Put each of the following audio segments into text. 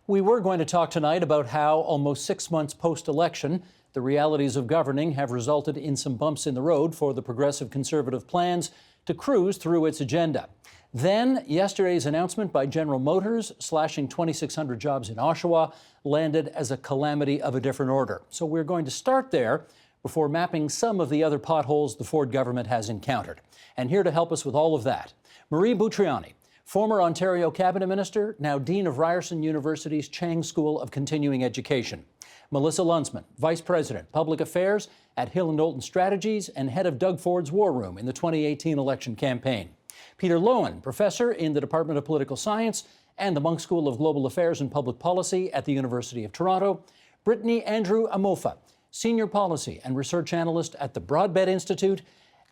We were going to talk tonight about how almost 6 months post-election, the realities of governing have resulted in some bumps in the road for the Progressive Conservative plans to cruise through its agenda. Then, yesterday's announcement by General Motors slashing 2,600 jobs in Oshawa landed as a calamity of a different order. So we're going to start there before mapping some of the other potholes the Ford government has encountered. And here to help us with all of that, Marie Butriani, former Ontario Cabinet Minister, now Dean of Ryerson University's Chang School of Continuing Education. Melissa Lunsman, Vice President, Public Affairs at Hill & Knowlton Strategies and head of Doug Ford's War Room in the 2018 election campaign. Peter Lowen, Professor in the Department of Political Science and the Munk School of Global Affairs and Public Policy at the University of Toronto. Brittany Andrew Amofa, Senior Policy and Research Analyst at the Broadbent Institute.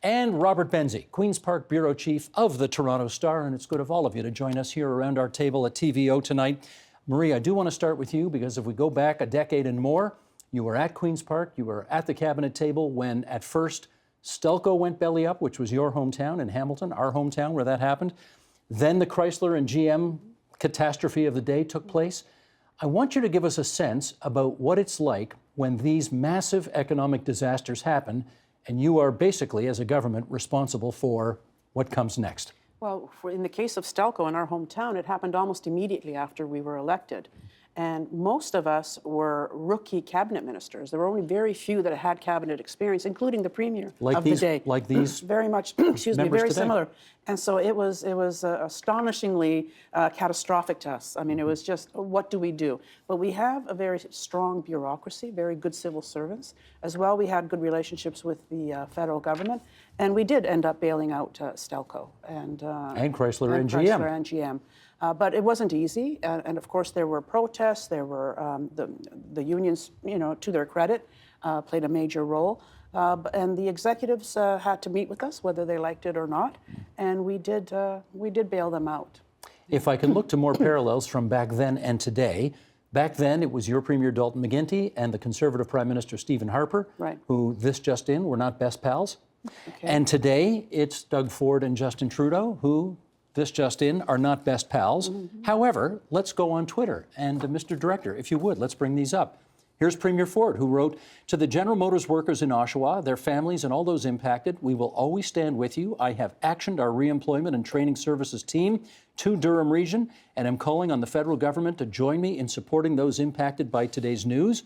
And Robert Benzie, Queen's Park Bureau Chief of the Toronto Star. And it's good of all of you to join us here around our table at TVO tonight. Marie, I do want to start with you because if we go back a decade and more, you were at Queen's Park, you were at the cabinet table when at first Stelco went belly up, which was your hometown in Hamilton, our hometown where that happened. Then the Chrysler and GM catastrophe of the day took place. I want you to give us a sense about what it's like when these massive economic disasters happen and you are basically, as a government, responsible for what comes next. Well, in the case of Stelco in our hometown, it happened almost immediately after we were elected. And most of us were rookie cabinet ministers. There were only very few that had cabinet experience, including the premier of the day. Like these very much, excuse me, very today. Similar. And so it was astonishingly catastrophic to us. I mean, it was just, what do we do? But we have a very strong bureaucracy, very good civil servants. As well, we had good relationships with the federal government. And we did end up bailing out Stelco and Chrysler and GM. But it wasn't easy, and of course there were protests. There were the unions, to their credit, played a major role, and the executives had to meet with us, whether they liked it or not, and we did bail them out. If I can look to more parallels from back then and today. Back then, it was your Premier Dalton McGuinty and the Conservative Prime Minister Stephen Harper, right, who this just in were not best pals. Okay. And today, it's Doug Ford and Justin Trudeau, who this just in are not best pals. Mm-hmm. However, let's go on Twitter. And Mr. Director, if you would, let's bring these up. Here's Premier Ford, who wrote, "To the General Motors workers in Oshawa, their families and all those impacted, we will always stand with you. I have actioned our reemployment and training services team to Durham Region, and am calling on the federal government to join me in supporting those impacted by today's news."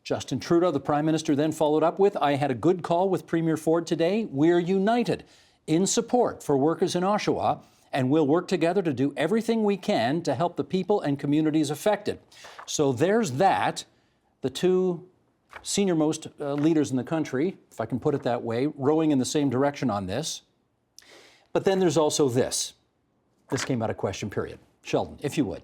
Justin Trudeau, the Prime Minister, then followed up with, "I had a good call with Premier Ford today. We're united in support for workers in Oshawa, and we'll work together to do everything we can to help the people and communities affected." So there's that. The two senior-most leaders in the country, if I can put it that way, rowing in the same direction on this. But then there's also this. This came out of question period. Sheldon, if you would.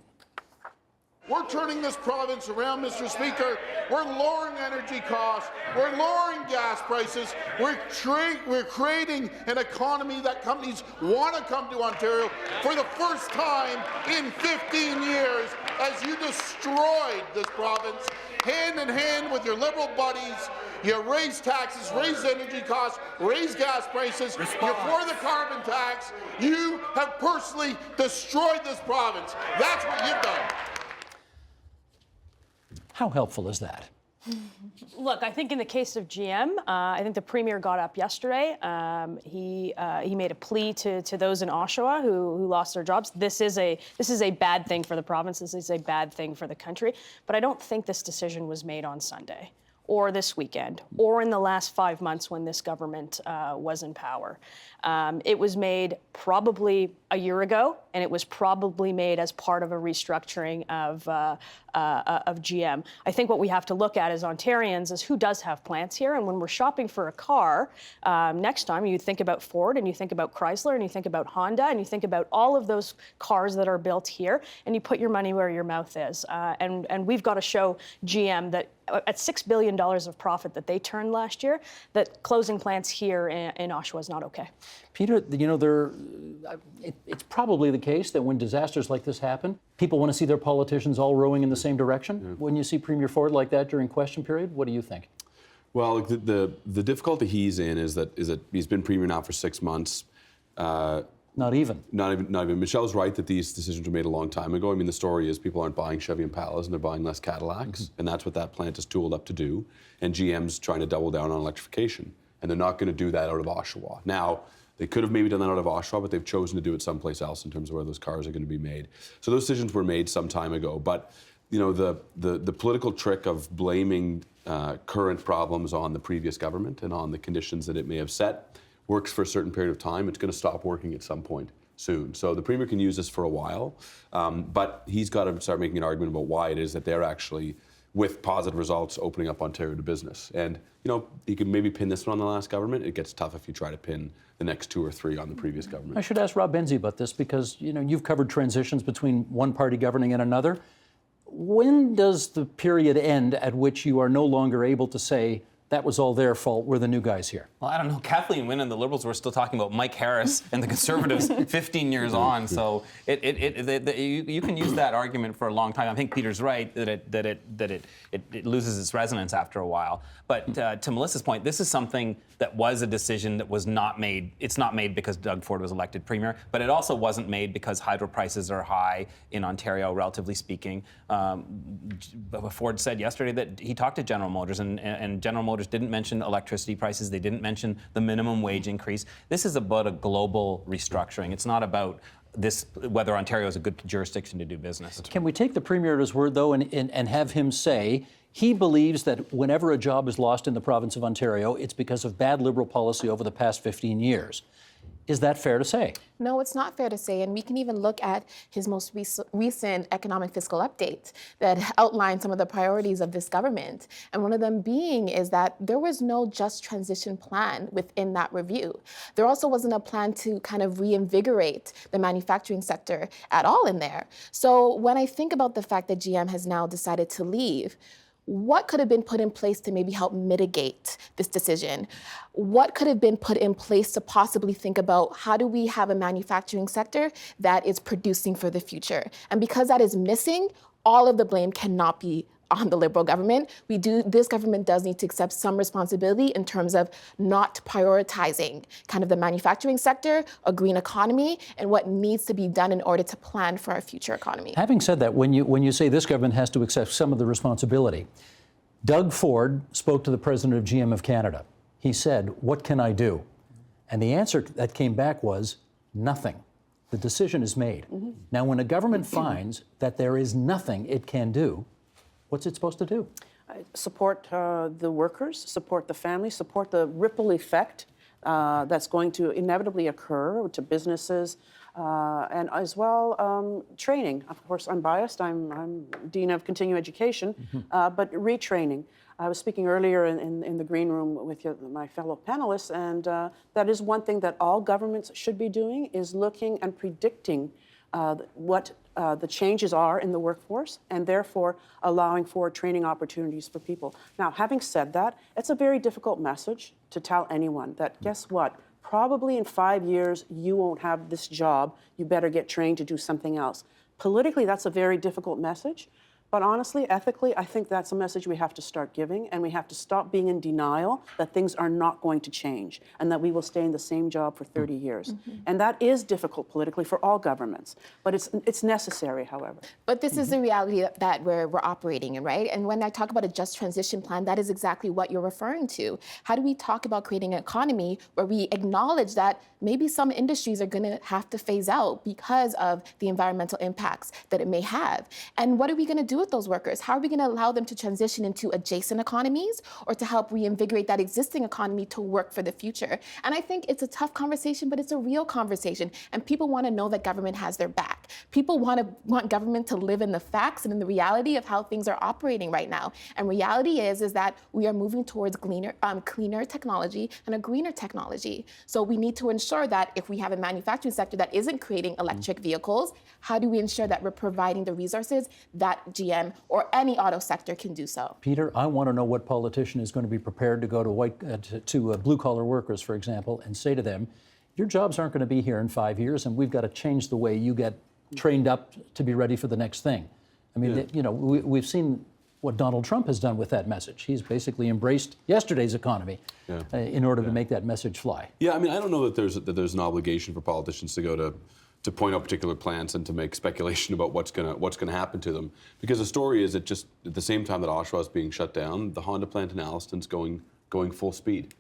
We're turning this province around, Mr. Speaker. We're lowering energy costs. We're lowering gas prices. We're creating an economy that companies want to come to Ontario for the first time in 15 years as you destroyed this province. Hand in hand with your Liberal buddies, you raise taxes, raise energy costs, raise gas prices. You're for the carbon tax. You have personally destroyed this province. That's what you've done. How helpful is that? Look, I think in the case of GM, I think the Premier got up yesterday. He made a plea to those in Oshawa who lost their jobs. This is a bad thing for the province. This is a bad thing for the country. But I don't think this decision was made on Sunday, or this weekend, or in the last 5 months when this government was in power. It was made probably a year ago, and it was probably made as part of a restructuring of GM. I think what we have to look at as Ontarians is who does have plants here, and when we're shopping for a car, next time you think about Ford, and you think about Chrysler, and you think about Honda, and you think about all of those cars that are built here, and you put your money where your mouth is. And we've got to show GM that at $6 billion of profit that they turned last year, that closing plants here in Oshawa is not okay. Peter, it's probably the case that when disasters like this happen, people want to see their politicians all rowing in the same direction. Yeah. When you see Premier Ford like that during question period, what do you think? Well, the difficulty he's in is that he's been Premier now for 6 months. Not even. Not even. Michelle's right that these decisions were made a long time ago. I mean, the story is people aren't buying Chevy Impalas and they're buying less Cadillacs, and that's what that plant is tooled up to do. And GM's trying to double down on electrification, and they're not going to do that out of Oshawa. Now, they could have maybe done that out of Oshawa, but they've chosen to do it someplace else in terms of where those cars are going to be made. So those decisions were made some time ago. But you know, the political trick of blaming current problems on the previous government and on the conditions that it may have set works for a certain period of time. It's going to stop working at some point soon. So the Premier can use this for a while, but he's got to start making an argument about why it is that they're actually, with positive results, opening up Ontario to business. And you know, you can maybe pin this one on the last government. It gets tough if you try to pin the next 2 or 3 on the previous government. I should ask Rob Benzie about this because, you know, you've covered transitions between one party governing and another. When does the period end at which you are no longer able to say, that was all their fault, we're the new guys here? Well, I don't know. Kathleen Wynne and the Liberals were still talking about Mike Harris and the Conservatives 15 years on. So you can use that argument for a long time. I think Peter's right that it loses its resonance after a while. But to Melissa's point, this is something that was a decision that was not made. It's not made because Doug Ford was elected Premier, but it also wasn't made because hydro prices are high in Ontario, relatively speaking. Ford said yesterday that he talked to General Motors, and General Motors didn't mention electricity prices. They didn't mention the minimum wage increase. This is about a global restructuring. It's not about this, whether Ontario is a good jurisdiction to do business. Can we take the Premier at his word, though, and have him say he believes that whenever a job is lost in the province of Ontario, it's because of bad Liberal policy over the past 15 years? Is that fair to say? No, it's not fair to say. And we can even look at his most recent economic fiscal update that outlined some of the priorities of this government. And one of them being is that there was no just transition plan within that review. There also wasn't a plan to kind of reinvigorate the manufacturing sector at all in there. So when I think about the fact that GM has now decided to leave, what could have been put in place to maybe help mitigate this decision? What could have been put in place to possibly think about how do we have a manufacturing sector that is producing for the future? And because that is missing, all of the blame cannot be on the Liberal government. This government does need to accept some responsibility in terms of not prioritizing kind of the manufacturing sector, a green economy, and what needs to be done in order to plan for our future economy. Having said that, when you say this government has to accept some of the responsibility, Doug Ford spoke to the president of GM of Canada. He said, "What can I do?" And the answer that came back was nothing. The decision is made. Mm-hmm. Now, when a government finds that there is nothing it can do, what's it supposed to do? Support the workers, support the families, support the ripple effect that's going to inevitably occur to businesses, and as well training. Of course, I'm biased. I'm Dean of Continuing Education, but retraining. I was speaking earlier in the green room with my fellow panelists, and that is one thing that all governments should be doing, is looking and predicting what the changes are in the workforce, and therefore allowing for training opportunities for people. Now, having said that, it's a very difficult message to tell anyone that, guess what, probably in 5 years you won't have this job, you better get trained to do something else. Politically, that's a very difficult message. But honestly, ethically, I think that's a message we have to start giving, and we have to stop being in denial that things are not going to change and that we will stay in the same job for 30 years. Mm-hmm. And that is difficult politically for all governments, but it's necessary, however. But this is the reality that we're operating in, right? And when I talk about a just transition plan, that is exactly what you're referring to. How do we talk about creating an economy where we acknowledge that maybe some industries are going to have to phase out because of the environmental impacts that it may have? And what are we going to do with those workers? How are we going to allow them to transition into adjacent economies or to help reinvigorate that existing economy to work for the future? And I think it's a tough conversation, but it's a real conversation. And people want to know that government has their back. People want government to live in the facts and in the reality of how things are operating right now. And reality is that we are moving towards cleaner technology and a greener technology. So we need to ensure that if we have a manufacturing sector that isn't creating electric vehicles, how do we ensure that we're providing the resources that GM or any auto sector can do so? Peter, I want to know what politician is going to be prepared to go to blue-collar workers, for example, and say to them, your jobs aren't going to be here in 5 years, and we've got to change the way you get trained up to be ready for the next thing. I mean, you know, we've seen what Donald Trump has done with that message. He's basically embraced yesterday's economy in order to make that message fly. Yeah, I mean, I don't know that there's an obligation for politicians to go to point out particular plans and to make speculation about what's gonna happen to them, because the story is that just at the same time that Oshawa is being shut down, the Honda plant in Alliston's going full speed.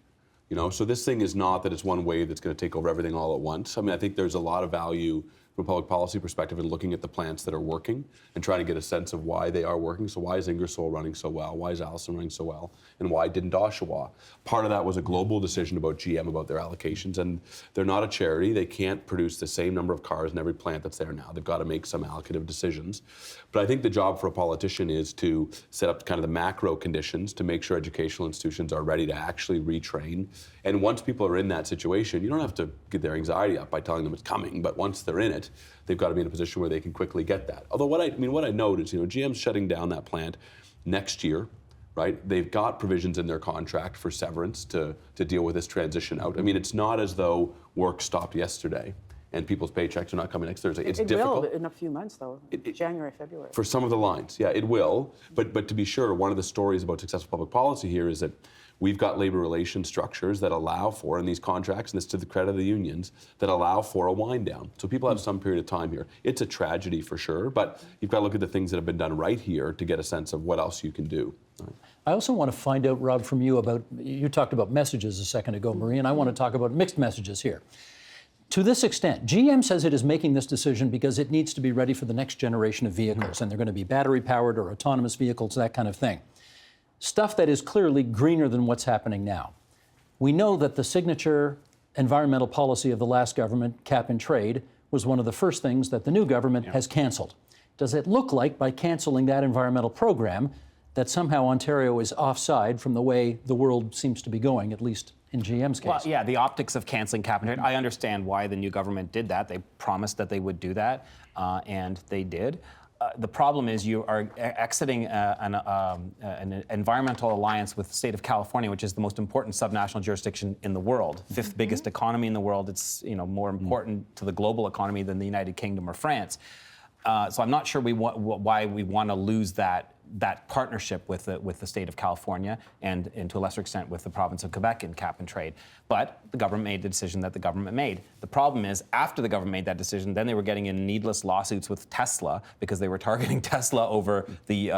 You know, so this thing is not that it's one wave that's going to take over everything all at once. I mean, I think there's a lot of value from a public policy perspective in looking at the plants that are working and trying to get a sense of why they are working. So why is Ingersoll running so well? Why is Alliston running so well? And why didn't Oshawa? Part of that was a global decision about GM, about their allocations. And they're not a charity. They can't produce the same number of cars in every plant that's there now. They've got to make some allocative decisions. But I think the job for a politician is to set up kind of the macro conditions to make sure educational institutions are ready to actually retrain. And once people are in that situation, you don't have to get their anxiety up by telling them it's coming, but once they're in it, they've got to be in a position where they can quickly get that. Although what I note is, GM's shutting down that plant next year, right? They've got provisions in their contract for severance to deal with this transition out. I mean, it's not as though work stopped yesterday and people's paychecks are not coming next Thursday. It's difficult. It will in a few months, though, January, February. For some of the lines, yeah, it will. But to be sure, one of the stories about successful public policy here is that we've got labor relations structures that allow for, in these contracts, and this to the credit of the unions, that allow for a wind down. So people have some period of time here. It's a tragedy for sure, but you've got to look at the things that have been done right here to get a sense of what else you can do. Right. I also want to find out, Rob, from you about, you talked about messages a second ago, Marie, and I want to talk about mixed messages here. To this extent, GM says it is making this decision because it needs to be ready for the next generation of vehicles, and they're going to be battery-powered or autonomous vehicles, that kind of thing. Stuff that is clearly greener than what's happening now. We know that the signature environmental policy of the last government, cap and trade, was one of the first things that the new government has canceled. Does it look like, by canceling that environmental program, that somehow Ontario is offside from the way the world seems to be going, at least in GM's case? Well, yeah, the optics of canceling cap and trade, I understand why the new government did that. They promised that they would do that, and they did. The problem is you are exiting an environmental alliance with the state of California, which is the most important subnational jurisdiction in the world, fifth biggest economy in the world. It's more important to the global economy than the United Kingdom or France. So I'm not sure why we want to lose that partnership with the state of California and to a lesser extent with the province of Quebec in cap and trade. But the government made the decision that the government made. The problem is, after the government made that decision, then they were getting in needless lawsuits with Tesla because they were targeting Tesla over the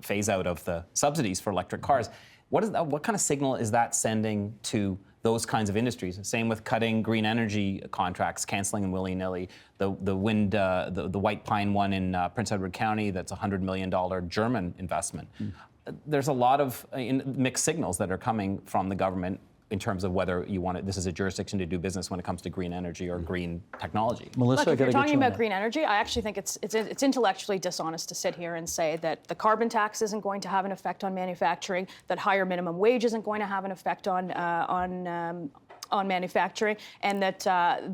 phase out of the subsidies for electric cars. What kind of signal is that sending to those kinds of industries? Same with cutting green energy contracts, canceling them willy-nilly. The wind, the White Pine one in Prince Edward County, that's a $100 million German investment. There's a lot of mixed signals that are coming from the government in terms of whether you want this is a jurisdiction to do business when it comes to green energy or green technology. Melissa, Look, if you're talking about that. green energy, I actually think it's intellectually dishonest to sit here and say that the carbon tax isn't going to have an effect on manufacturing, that higher minimum wage isn't going to have an effect on manufacturing, and that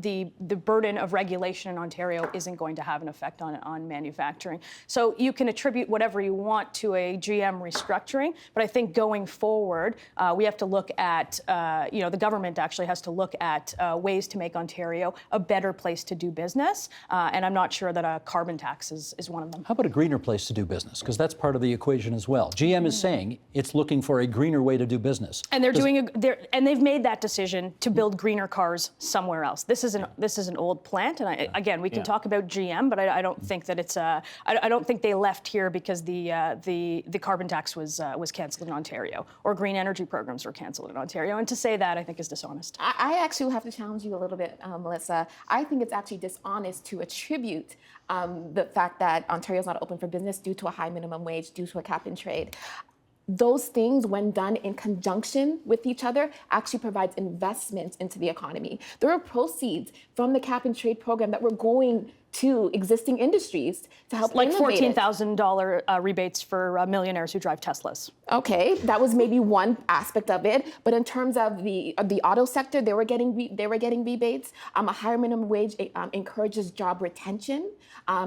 the burden of regulation in Ontario isn't going to have an effect on manufacturing. So you can attribute whatever you want to a GM restructuring, but I think going forward, we have to look at, the government actually has to look at ways to make Ontario a better place to do business, and I'm not sure that a carbon tax is one of them. How about a greener place to do business? Because that's part of the equation as well. GM is saying it's looking for a greener way to do business. And they've made that decision to build greener cars somewhere else. This is an old plant, and again, we can talk about GM, but I don't think that I don't think they left here because the carbon tax was canceled in Ontario or green energy programs were canceled in Ontario. And to say that, I think, is dishonest. I actually will have to challenge you a little bit, Melissa. I think it's actually dishonest to attribute the fact that Ontario is not open for business due to a high minimum wage, due to a cap and trade. Those things, when done in conjunction with each other, actually provides investment into the economy. There are proceeds from the cap and trade program that were going to existing industries to help like innovate it. $14,000 rebates for millionaires who drive Teslas. Okay, that was maybe one aspect of it, but in terms of the auto sector, they were getting rebates. A higher minimum wage encourages job retention.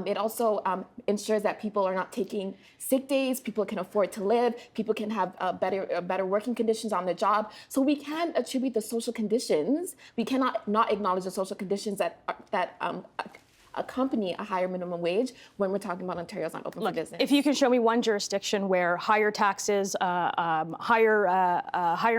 It also ensures that people are not taking sick days. People can afford to live. People can have better working conditions on the job. So we can attribute the social conditions. We cannot not acknowledge the social conditions that accompany a higher minimum wage when we're talking about Ontario's not open for business. If you can show me one jurisdiction where higher taxes, higher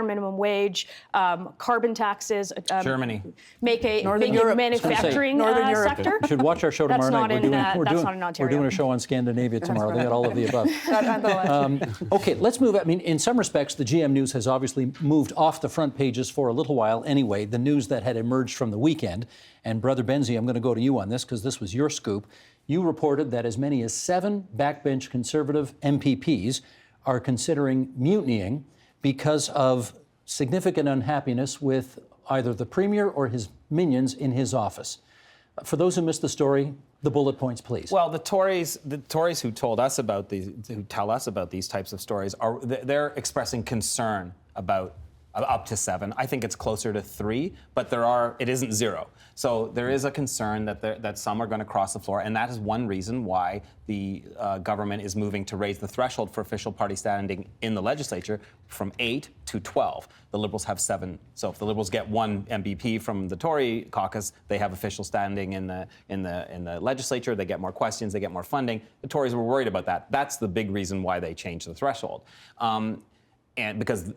minimum wage, carbon taxes, Germany. make a Northern Europe. manufacturing Northern Europe. sector. You should watch our show tomorrow That's night. not in, that's not in We're Ontario. doing a show on Scandinavia tomorrow. They got all of the above. Okay, let's move. I mean, in some respects, the GM news has obviously moved off the front pages for a little while anyway, the news that had emerged from the weekend. And Brother Benzie, I'm going to go to you on this because this was your scoop. You reported that as many as 7 backbench Conservative MPPs are considering mutinying because of significant unhappiness with either the Premier or his minions in his office. For those who missed the story, the bullet points, please. Well, the Tories who told us about these, who tell us about these types of stories, they're expressing concern about up to 7. I think it's closer to 3, but it isn't 0. So there is a concern that some are going to cross the floor, and that is one reason why the government is moving to raise the threshold for official party standing in the legislature from 8 to 12. The Liberals have 7. So if the Liberals get 1 MPP from the Tory caucus, they have official standing in the legislature. They get more questions. They get more funding. The Tories were worried about that. That's the big reason why they changed the threshold. And because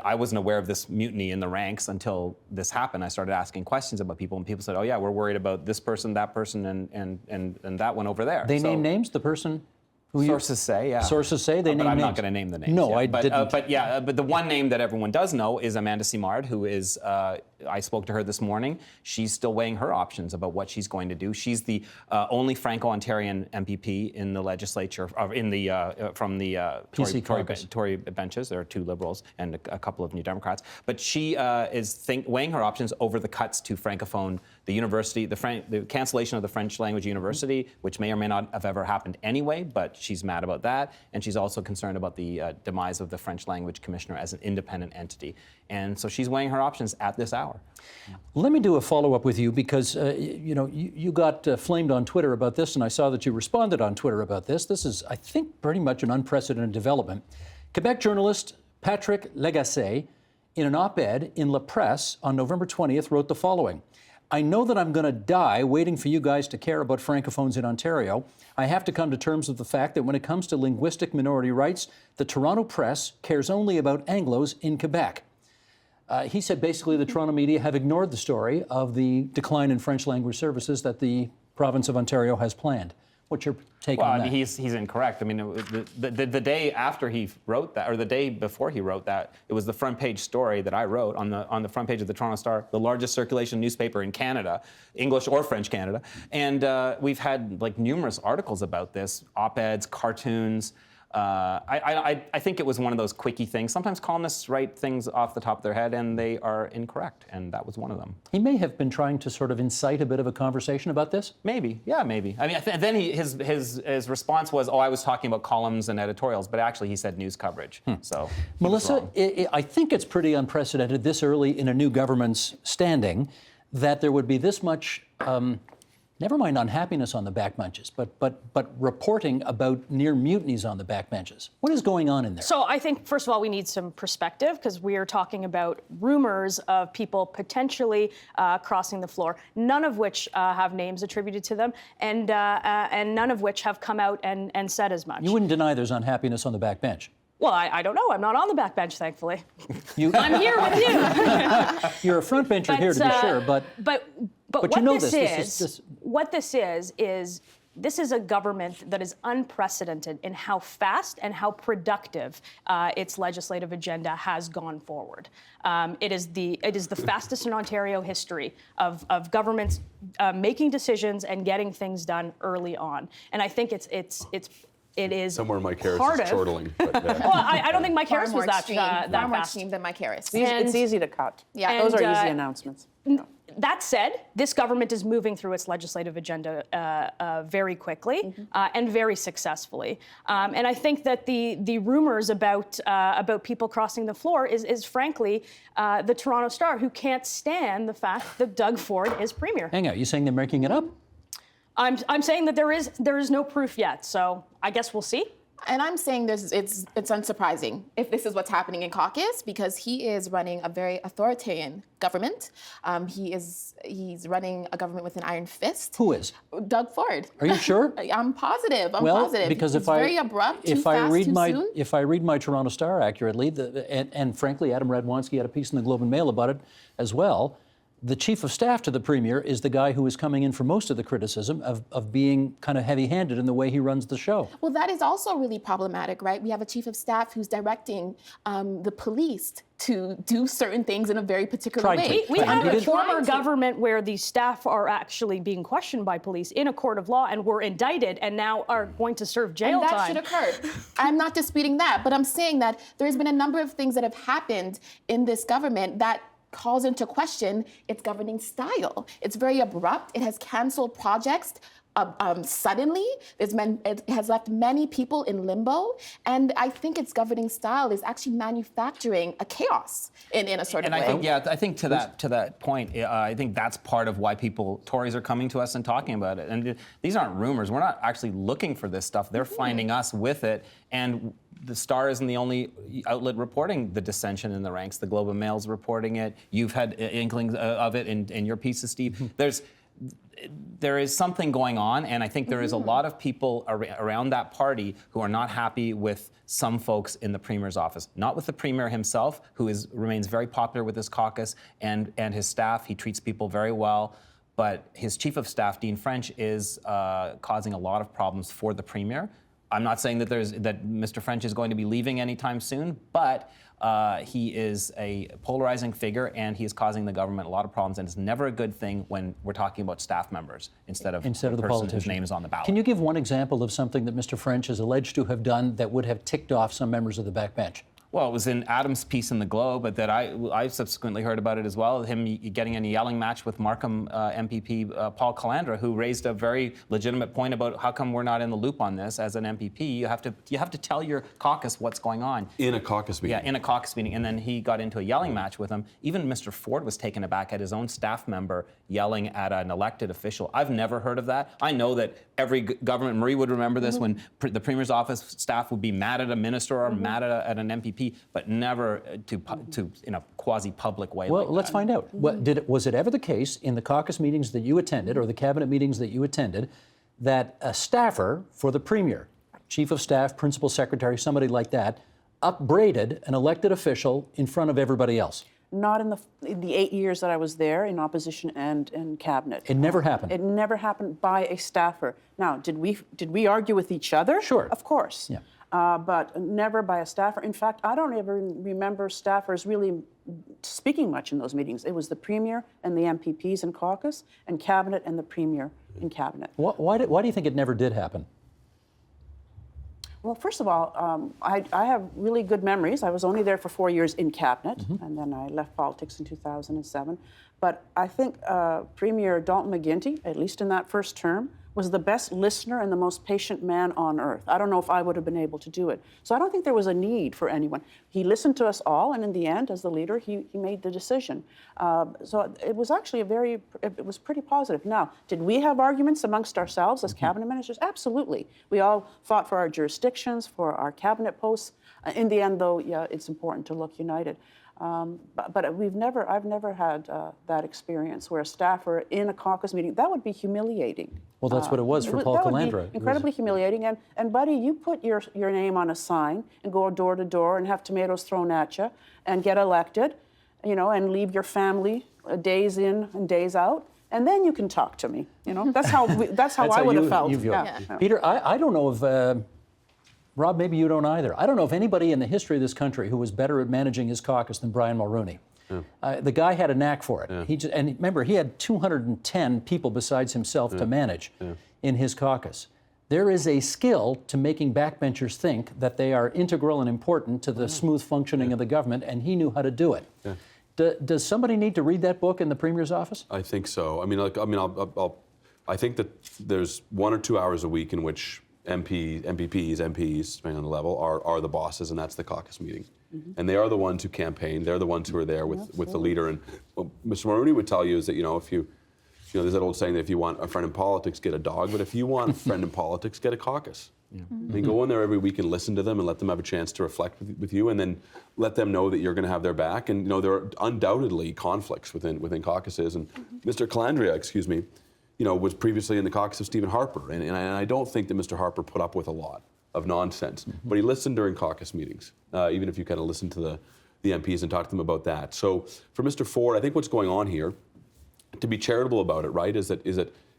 I wasn't aware of this mutiny in the ranks until this happened. I started asking questions about people, and people said, "Oh yeah, we're worried about this person, and that one over there." They name names, the person who Sources say, yeah. Sources say they name But I'm names. not going to name the names. No, yeah. I but, didn't. But the one name that everyone does know is Amanda Simard, who is, I spoke to her this morning. She's still weighing her options about what she's going to do. She's the only Franco-Ontarian MPP in the legislature, from the PC caucus. Tory benches. There are 2 Liberals and a couple of New Democrats. But she is weighing her options over the cuts to Francophone, the university, the cancellation of the French language university, which may or may not have ever happened anyway, but she's mad about that. And she's also concerned about the demise of the French language commissioner as an independent entity. And so she's weighing her options at this hour. Let me do a follow-up with you because, you got flamed on Twitter about this, and I saw that you responded on Twitter about this. This is, I think, pretty much an unprecedented development. Quebec journalist Patrick Lagacé, in an op-ed in La Presse on November 20th, wrote the following. I know that I'm going to die waiting for you guys to care about Francophones in Ontario. I have to come to terms with the fact that when it comes to linguistic minority rights, the Toronto press cares only about Anglos in Quebec. He said basically the Toronto media have ignored the story of the decline in French language services that the province of Ontario has planned. What's your take on that? Well, he's incorrect. I mean, the day after he wrote that, or the day before he wrote that, it was the front page story that I wrote on the front page of the Toronto Star, the largest circulation newspaper in Canada, English or French Canada. And we've had numerous articles about this, op-eds, cartoons. I think it was one of those quickie things. Sometimes columnists write things off the top of their head and they are incorrect, and that was one of them. He may have been trying to sort of incite a bit of a conversation about this? Maybe, yeah, maybe. I mean, then his response was, I was talking about columns and editorials, but actually he said news coverage. So Melissa, I think it's pretty unprecedented this early in a new government's standing that there would be this much never mind unhappiness on the backbenches, but reporting about near mutinies on the backbenches. What is going on in there? So I think, first of all, we need some perspective because we are talking about rumors of people potentially crossing the floor, none of which have names attributed to them, and none of which have come out and said as much. You wouldn't deny there's unhappiness on the backbench. Well, I don't know. I'm not on the backbench, thankfully. I'm here with you. You're a frontbencher here, to be sure, but what you know this this. is, what this is a government that is unprecedented in how fast and how productive its legislative agenda has gone forward. It is the fastest in Ontario history of governments making decisions and getting things done early on. And I think it is Somewhere Mike Harris part is of, chortling. But, yeah. Well, I don't think Mike Harris was that far more fast. extreme than Mike Harris. It's easy to cut. Yeah. Those are And, easy announcements. That said, this government is moving through its legislative agenda very quickly and very successfully. And I think that the rumors about people crossing the floor is frankly the Toronto Star, who can't stand the fact that Doug Ford is premier. hang on, you saying they're making it up? I'm saying that there is no proof yet, so I guess we'll see. And I'm saying it's unsurprising if this is what's happening in caucus, because he is running a very authoritarian government. He's running a government with an iron fist. Who is? Doug Ford. Are you sure? I'm positive. I'm Well, positive. because it's very abrupt, too fast, too soon. If I read my Toronto Star accurately, and frankly, Adam Radwanski had a piece in the Globe and Mail about it as well, the chief of staff to the premier is the guy who is coming in for most of the criticism of being kind of heavy-handed in the way he runs the show. Well, that is also really problematic, right? We have a chief of staff who's directing the police to do certain things in a very particular way. We have a former government where the staff are actually being questioned by police in a court of law and were indicted and now are going to serve jail and that time. should occur. I'm not disputing that, but I'm saying that there's been a number of things that have happened in this government that calls into question its governing style. It's very abrupt. It has canceled projects suddenly. It has left many people in limbo. And I think its governing style is actually manufacturing a chaos in a sort of way. I think to that point, I think that's part of why Tories are coming to us and talking about it. And these aren't rumors. We're not actually looking for this stuff. They're finding us with it. And the Star isn't the only outlet reporting the dissension in the ranks. The Globe and Mail's reporting it. You've had inklings of it in your pieces, Steve. There is something going on, and I think there is a lot of people around that party who are not happy with some folks in the Premier's office. Not with the Premier himself, who remains very popular with his caucus and his staff. He treats people very well. But his Chief of Staff, Dean French, is causing a lot of problems for the Premier. I'm not saying that Mr. French is going to be leaving anytime soon, but he is a polarizing figure, and he is causing the government a lot of problems. And it's never a good thing when we're talking about staff members instead of the person whose name is on the ballot. Can you give one example of something that Mr. French is alleged to have done that would have ticked off some members of the backbench? Well, it was in Adam's piece in the Globe, but that I subsequently heard about it as well. Him getting in a yelling match with Markham MPP Paul Calandra, who raised a very legitimate point about how come we're not in the loop on this as an MPP. You have to tell your caucus what's going on in a caucus meeting. Yeah, in a caucus meeting, and then he got into a yelling match with him. Even Mr. Ford was taken aback at his own staff member yelling at an elected official. I've never heard of that. I know that every government, Marie would remember this, when the Premier's office staff would be mad at a minister or mad at an MPP, but never to in a quasi-public way. Well, like let's that. find out. Was it ever the case in the caucus meetings that you attended or the cabinet meetings that you attended that a staffer for the Premier, Chief of Staff, Principal Secretary, somebody like that, upbraided an elected official in front of everybody else? Not in the 8 years that I was there in opposition and in cabinet. It never happened. It never happened by a staffer. Now, did we argue with each other? Sure. Of course. Yeah. But never by a staffer. In fact, I don't ever remember staffers really speaking much in those meetings. It was the Premier and the MPPs in caucus, and cabinet and the Premier in cabinet. Why do you think it never did happen? Well, first of all, I have really good memories. I was only there for 4 years in cabinet, and then I left politics in 2007. But I think Premier Dalton McGuinty, at least in that first term, was the best listener and the most patient man on earth. I don't know if I would have been able to do it. So I don't think there was a need for anyone. He listened to us all, and in the end, as the leader, he made the decision. So it was actually it was pretty positive. Now, did we have arguments amongst ourselves as cabinet ministers? Absolutely. We all fought for our jurisdictions, for our cabinet posts. In the end, though, yeah, it's important to look united. But I've never had that experience where a staffer in a caucus meeting, that would be humiliating. Well, that's what it was for Paul Calandra. That would be incredibly humiliating. And buddy, you put your name on a sign and go door to door and have tomatoes thrown at you and get elected, and leave your family days in and days out. And then you can talk to me. That's how I would have felt. Yeah. Peter, I don't know if Rob, maybe you don't either. I don't know if anybody in the history of this country who was better at managing his caucus than Brian Mulroney. Yeah. The guy had a knack for it. Yeah. And remember, he had 210 people besides himself to manage in his caucus. There is a skill to making backbenchers think that they are integral and important to the smooth functioning of the government, and he knew how to do it. Yeah. Does somebody need to read that book in the Premier's office? I think so. I think that there's 1 or 2 hours a week in which MPs, depending on the level, are the bosses, and that's the caucus meeting. And they are the ones who campaign. They're the ones who are there with the leader. And what Mr. Mulroney would tell you is that, there's that old saying that if you want a friend in politics, get a dog, but if you want a friend in politics, get a caucus. Yeah. I mean, go in there every week and listen to them and let them have a chance to reflect with you, and then let them know that you're going to have their back. And there are undoubtedly conflicts within caucuses. And Mr. Calandria, was previously in the caucus of Stephen Harper, and I don't think that Mr. Harper put up with a lot of nonsense, but he listened during caucus meetings, even if you kind of listen to the MPs and talk to them about that. So for Mr. Ford, I think what's going on here, to be charitable about it, right, is that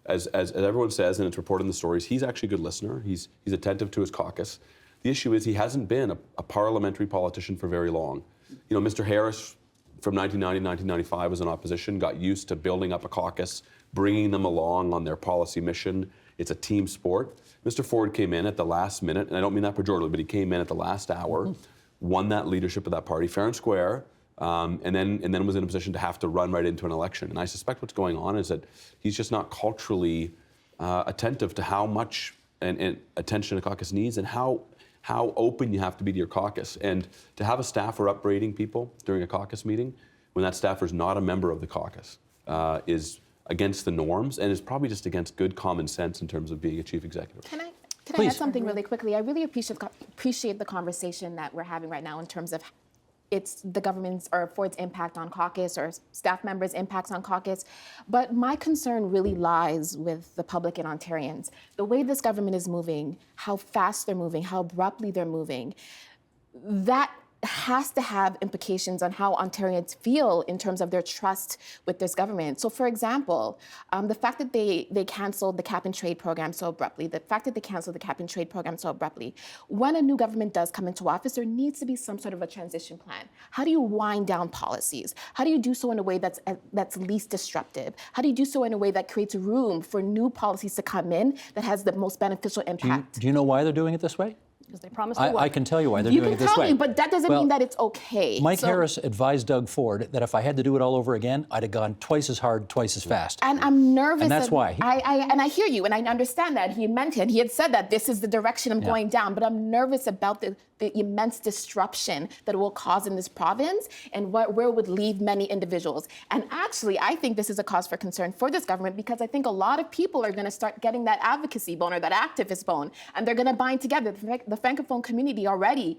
as everyone says, and it's reported in the stories, he's actually a good listener. He's attentive to his caucus. The issue is he hasn't been a parliamentary politician for very long. Mr. Harris, from 1990 to 1995, was in opposition, got used to building up a caucus, bringing them along on their policy mission. It's a team sport. Mr. Ford came in at the last minute, and I don't mean that pejoratively, but he came in at the last hour, won that leadership of that party fair and square, and then was in a position to have to run right into an election. And I suspect what's going on is that he's just not culturally attentive to how much and attention a caucus needs, and how open you have to be to your caucus. And to have a staffer upbraiding people during a caucus meeting when that staffer is not a member of the caucus is against the norms, and is probably just against good common sense in terms of being a chief executive. Can I add something really quickly? I really appreciate the conversation that we're having right now in terms of it's the government's or Ford's impact on caucus or staff members' impacts on caucus. But my concern really lies with the public and Ontarians. The way this government is moving, how fast they're moving, how abruptly they're moving, that has to have implications on how Ontarians feel in terms of their trust with this government. So for example, the fact that they canceled the cap and trade program so abruptly, when a new government does come into office, there needs to be some sort of a transition plan. How do you wind down policies? How do you do so in a way that's least disruptive? How do you do so in a way that creates room for new policies to come in that has the most beneficial impact? Do you know why they're doing it this way? Because they promised to work. I can tell you why they're doing it this way. You can tell me, but that doesn't mean that it's okay. Mike Harris advised Doug Ford that if I had to do it all over again, I'd have gone twice as hard, twice as fast. And I'm nervous. And that's why. I hear you, and I understand that. He had said that this is the direction I'm going down, but I'm nervous about the immense disruption that it will cause in this province and where it would leave many individuals. And actually, I think this is a cause for concern for this government, because I think a lot of people are going to start getting that advocacy bone or that activist bone, and they're going to bind together. The Francophone community already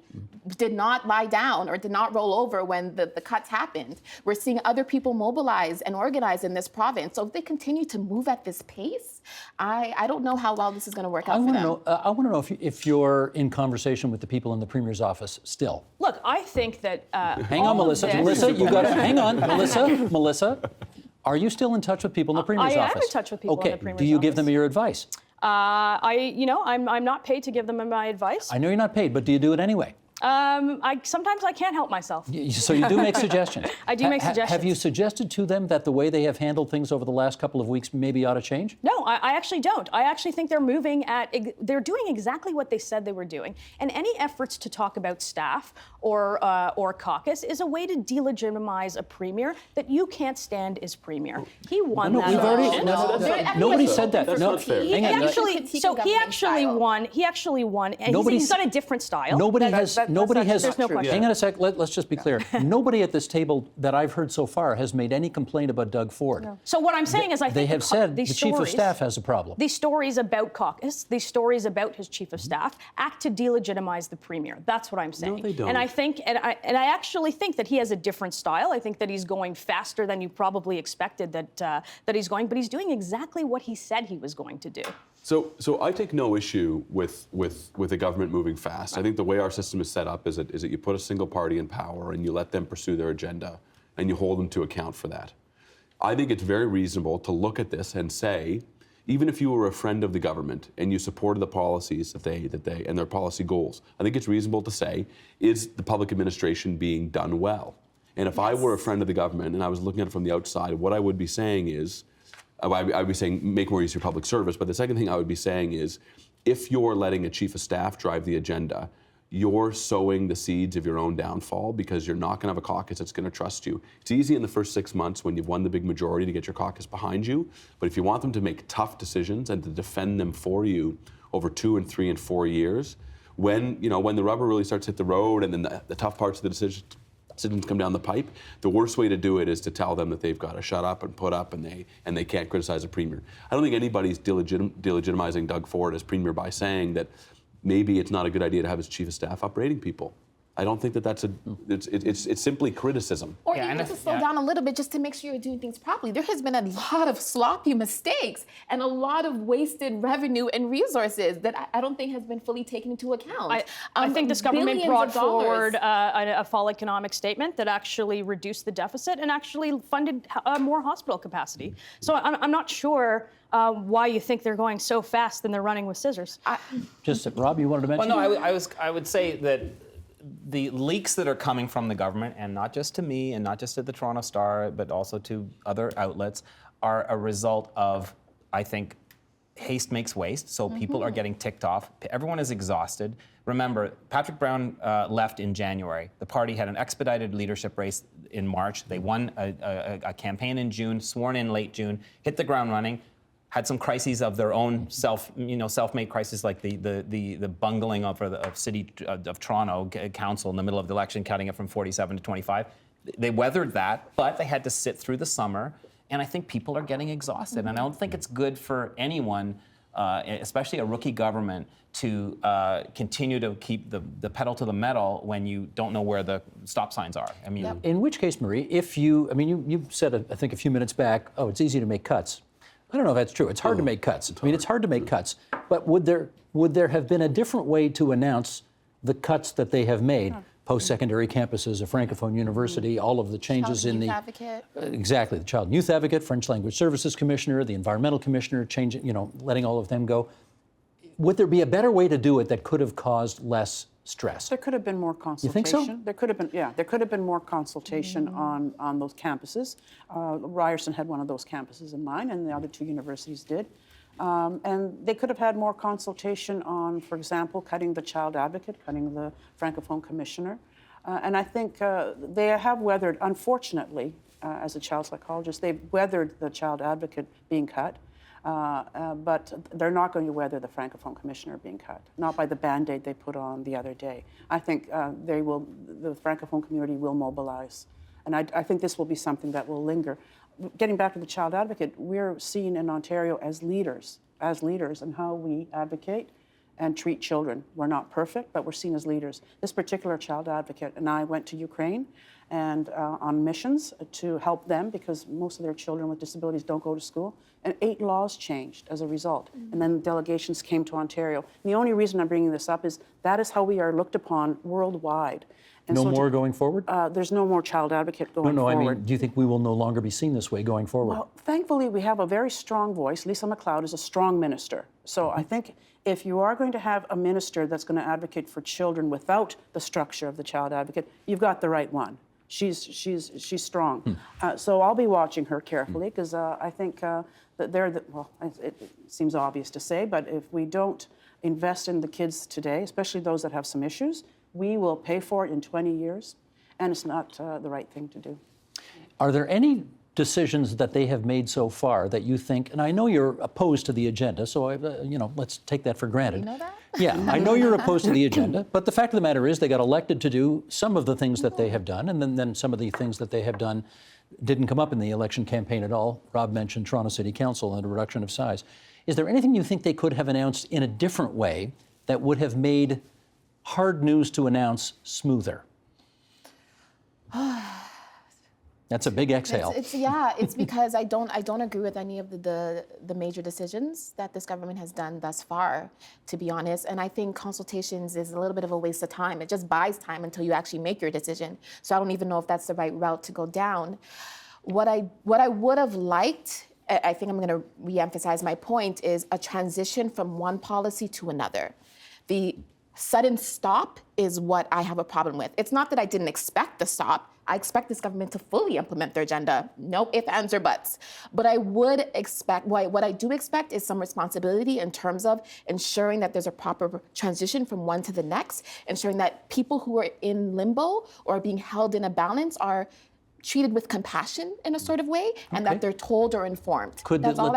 did not lie down or did not roll over when the cuts happened. We're seeing other people mobilize and organize in this province. So if they continue to move at this pace, I don't know how well this is going to work out for them. I want to know if you're in conversation with the people in the Premier's office still. Look, I think that hang on, Melissa. Melissa, you got to hang on, Melissa. Are you still in touch with people in the Premier's office? I am in touch with people in the Premier's office. Do you give them your advice? I'm not paid to give them my advice. I know you're not paid, but do you do it anyway? Sometimes I can't help myself. So you do make suggestions. I do make suggestions. Have you suggested to them that the way they have handled things over the last couple of weeks maybe ought to change? No, I actually don't. I actually think they're doing exactly what they said they were doing. And any efforts to talk about staff or caucus is a way to delegitimize a premier that you can't stand as premier. He won that election. Nobody said that. That's not fair. He actually won. He's got a different style. Nobody has. There's no question. Hang on a sec. Let's just be clear. Nobody at this table that I've heard so far has made any complaint about Doug Ford. No. So what I'm saying is, I think they have said the chief of staff has a problem. These stories about caucus, these stories about his chief of staff, act to delegitimize the premier. That's what I'm saying. No, they don't. And I actually think that he has a different style. I think that he's going faster than you probably expected that he's going, but he's doing exactly what he said he was going to do. So I take no issue with the government moving fast. I think the way our system is set up is that you put a single party in power and you let them pursue their agenda and you hold them to account for that. I think it's very reasonable to look at this and say, even if you were a friend of the government and you supported the policies that they and their policy goals, I think it's reasonable to say, is the public administration being done well? And if I were a friend of the government and I was looking at it from the outside, what I would be saying is, I would be saying make more use of your public service. But the second thing I would be saying is, if you're letting a chief of staff drive the agenda, you're sowing the seeds of your own downfall, because you're not going to have a caucus that's going to trust you. It's easy in the first 6 months when you've won the big majority to get your caucus behind you. But if you want them to make tough decisions and to defend them for you over 2 and 3 and 4 years, when the rubber really starts to hit the road and then the tough parts of the decisions come down the pipe, the worst way to do it is to tell them that they've got to shut up and put up and they can't criticize a premier. I don't think anybody's delegitimizing Doug Ford as premier by saying that maybe it's not a good idea to have his chief of staff upbraiding people. I don't think that it's simply criticism. Or even to slow down a little bit just to make sure you're doing things properly. There has been a lot of sloppy mistakes and a lot of wasted revenue and resources that I don't think has been fully taken into account. I think this government brought forward dollars. a fall economic statement that actually reduced the deficit and actually funded more hospital capacity. So I'm not sure why you think they're going so fast and they're running with scissors. Rob, you wanted to mention? Well, no, I would say that the leaks that are coming from the government, and not just to me and not just to the Toronto Star, but also to other outlets, are a result of, I think, haste makes waste. So people are getting ticked off. Everyone is exhausted. Remember, Patrick Brown left in January. The party had an expedited leadership race in March. They won a campaign in June, sworn in late June, hit the ground running. Had some crises of their own self-made crises, like the bungling of City of Toronto Council in the middle of the election, cutting it from 47 to 25. They weathered that, but they had to sit through the summer, and I think people are getting exhausted. And I don't think it's good for anyone, especially a rookie government, to continue to keep the pedal to the metal when you don't know where the stop signs are. I mean, In which case, Marie, you said, I think a few minutes back, it's easy to make cuts. I don't know if that's true. It's hard to make cuts. It's hard to make cuts. But would there have been a different way to announce the cuts that they have made? Post-secondary campuses, a Francophone university, all of the changes in the... Child and Youth Advocate. Exactly. The Child and Youth Advocate, French Language Services Commissioner, the Environmental Commissioner, letting all of them go. Would there be a better way to do it that could have caused less stress? There could have been more consultation. You think so? There could have been, there could have been more consultation on those campuses. Ryerson had one of those campuses in mind, and the other two universities did. And they could have had more consultation on, for example, cutting the Child Advocate, cutting the Francophone Commissioner. And I think they have weathered, unfortunately, as a child psychologist, they've weathered the Child Advocate being cut. But they're not going to weather the Francophone Commissioner being cut, not by the Band-Aid they put on the other day. I think the Francophone community will mobilize. And I think this will be something that will linger. Getting back to the Child Advocate, we're seen in Ontario as leaders in how we advocate and treat children. We're not perfect, but we're seen as leaders. This particular Child Advocate and I went to Ukraine and on missions to help them because most of their children with disabilities don't go to school. And 8 laws changed as a result. And then delegations came to Ontario. And the only reason I'm bringing this up is that is how we are looked upon worldwide. And no more going forward? There's no more Child Advocate going forward. I mean, do you think we will no longer be seen this way going forward? Well, thankfully, we have a very strong voice. Lisa MacLeod is a strong minister. So I think if you are going to have a minister that's going to advocate for children without the structure of the Child Advocate, you've got the right one. She's strong. So I'll be watching her carefully because I think that it seems obvious to say, but if we don't invest in the kids today, especially those that have some issues, we will pay for it in 20 years, and it's not the right thing to do. Are there any decisions that they have made so far that you think, and I know you're opposed to the agenda, so let's take that for granted. You know that? Yeah, I know you're opposed to the agenda, but the fact of the matter is they got elected to do some of the things that they have done, and then some of the things that they have done didn't come up in the election campaign at all. Rob mentioned Toronto City Council and a reduction of size. Is there anything you think they could have announced in a different way that would have made hard news to announce smoother? That's a big exhale. It's because I don't agree with any of the major decisions that this government has done thus far, to be honest. And I think consultations is a little bit of a waste of time. It just buys time until you actually make your decision. So I don't even know if that's the right route to go down. What I would have liked, I think I'm going to reemphasize my point, is a transition from one policy to another. The sudden stop is what I have a problem with. It's not that I didn't expect the stop. I expect this government to fully implement their agenda. No ifs, ands, or buts. But I would expect, what I do expect is some responsibility in terms of ensuring that there's a proper transition from one to the next, ensuring that people who are in limbo or are being held in a balance are treated with compassion in a sort of way, and that they're told or informed. That's all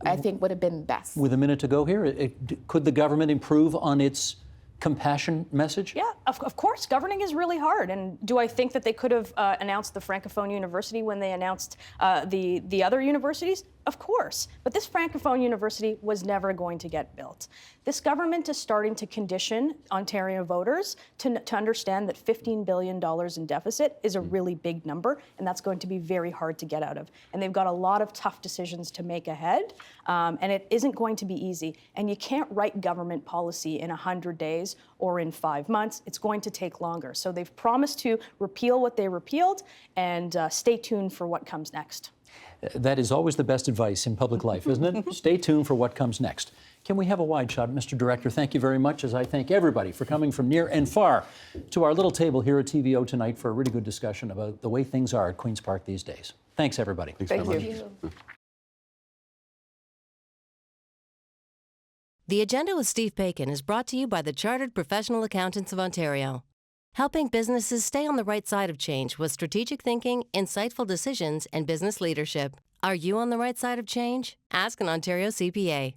I think would have been best. With a minute to go here, could the government improve on its compassion message? Yeah, of course. Governing is really hard. And do I think that they could have announced the Francophone University when they announced the other universities? Of course. But this Francophone University was never going to get built. This government is starting to condition Ontario voters to understand that $15 billion in deficit is a really big number, and that's going to be very hard to get out of. And they've got a lot of tough decisions to make ahead, and it isn't going to be easy. And you can't write government policy in 100 days or in 5 months. It's going to take longer. So they've promised to repeal what they repealed, and stay tuned for what comes next. That is always the best advice in public life, isn't it? Stay tuned for what comes next. Can we have a wide shot? Mr. Director, thank you very much, as I thank everybody for coming from near and far to our little table here at TVO tonight for a really good discussion about the way things are at Queen's Park these days. Thanks, everybody. Thank you. The Agenda with Steve Bacon is brought to you by the Chartered Professional Accountants of Ontario, helping businesses stay on the right side of change with strategic thinking, insightful decisions, and business leadership. Are you on the right side of change? Ask an Ontario CPA.